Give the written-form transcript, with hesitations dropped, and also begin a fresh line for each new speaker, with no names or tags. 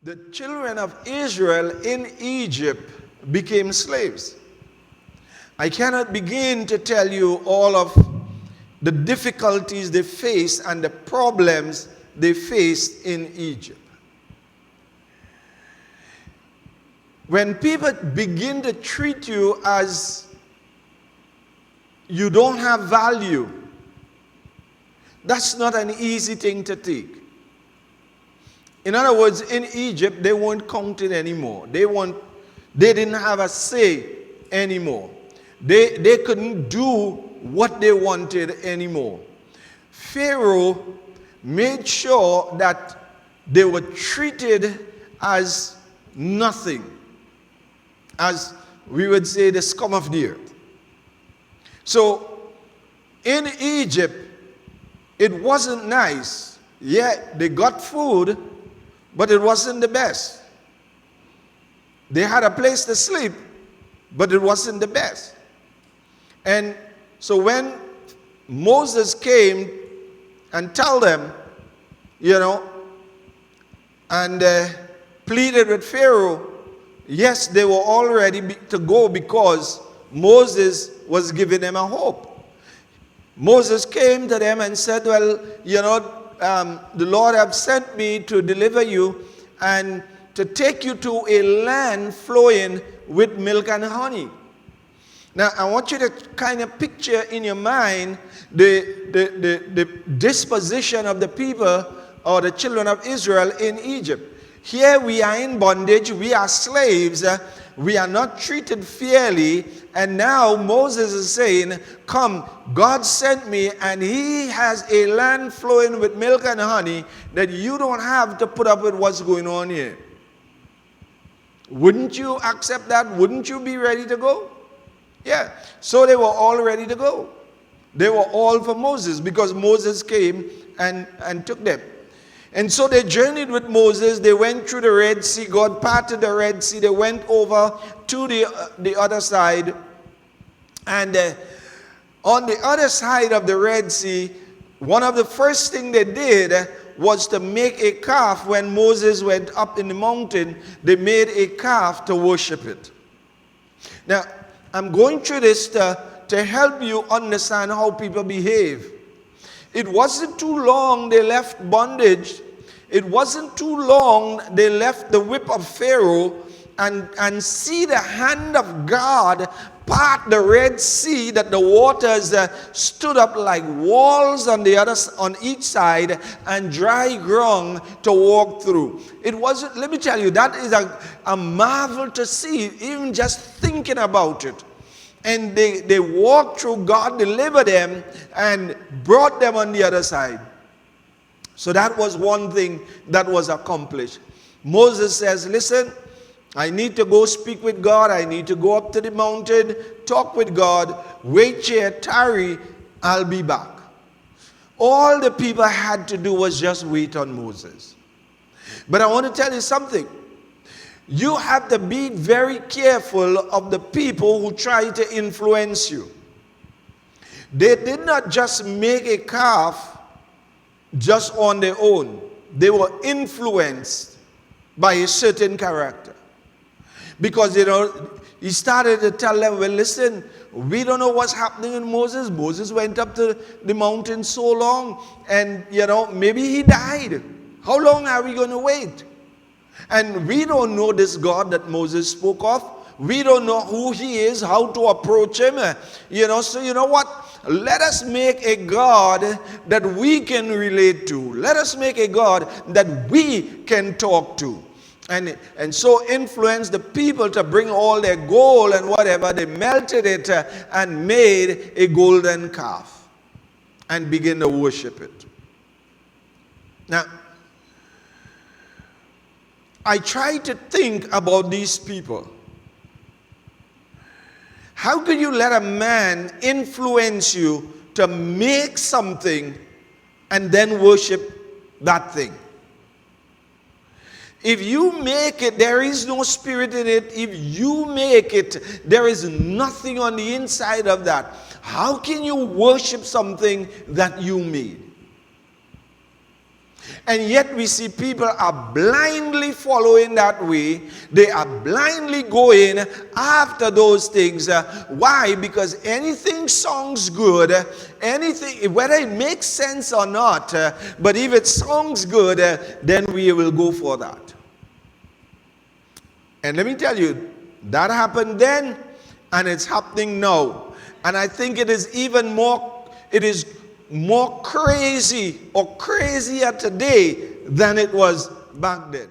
the children of Israel in Egypt became slaves. I cannot begin to tell you all of the difficulties they faced and the problems they faced in Egypt. When people begin to treat you as you don't have value, that's not an easy thing to take. In other words, in Egypt, they weren't counted anymore. They didn't have a say anymore. They couldn't do what they wanted anymore. Pharaoh made sure that they were treated as nothing, as we would say the scum of the earth. So in Egypt, it wasn't nice. Yeah, they got food, but it wasn't the best. They had a place to sleep, but it wasn't the best. And so when Moses came and told them, and pleaded with Pharaoh, yes, they were all ready to go because Moses was giving them a hope. Moses came to them and said, well, the Lord have sent me to deliver you and to take you to a land flowing with milk and honey. Now, I want you to kind of picture in your mind the disposition of the people or the children of Israel in Egypt. Here we are in bondage, we are slaves, we are not treated fairly, and now Moses is saying, come, God sent me and he has a land flowing with milk and honey that you don't have to put up with what's going on here. Wouldn't you accept that? Wouldn't you be ready to go? Yeah, so they were all ready to go. They were all for Moses because Moses came and took them. And so they journeyed with Moses. They went through the Red Sea. God parted the Red Sea. They went over to the other side. And on the other side of the Red Sea, one of the first things they did was to make a calf. When Moses went up in the mountain, they made a calf to worship it. Now, I'm going through this to help you understand how people behave. It wasn't too long they left bondage. It wasn't too long they left the whip of Pharaoh and see the hand of God part the Red Sea, that the waters stood up like walls on each side and dry ground to walk through. It wasn't, let me tell you, that is a marvel to see, even just thinking about it. And they walked through, God delivered them and brought them on the other side. So that was one thing that was accomplished. Moses says, listen, I need to go speak with God. I need to go up to the mountain, talk with God, wait here, tarry, I'll be back. All the people had to do was just wait on Moses. But I want to tell you something. You have to be very careful of the people who try to influence you. They did not just make a calf just on their own. They were influenced by a certain character. Because, he started to tell them, well, listen, we don't know what's happening in Moses. Moses went up to the mountain so long, and, maybe he died. How long are we going to wait? And we don't know this God that Moses spoke of. We don't know who he is, how to approach him. So you know what? Let us make a God that we can relate to. Let us make a God that we can talk to. And so influence the people to bring all their gold and whatever. They melted it and made a golden calf and begin to worship it. Now, I try to think about these people. How could you let a man influence you to make something and then worship that thing? If you make it, there is no spirit in it. If you make it, there is nothing on the inside of that. How can you worship something that you made? And yet we see people are blindly following that way. They are blindly going after those things. Why? Because anything sounds good, anything, whether it makes sense or not, but if it sounds good, then we will go for that. And let me tell you, that happened then, and it's happening now. And I think it is even more, it is more crazy or crazier today than it was back then.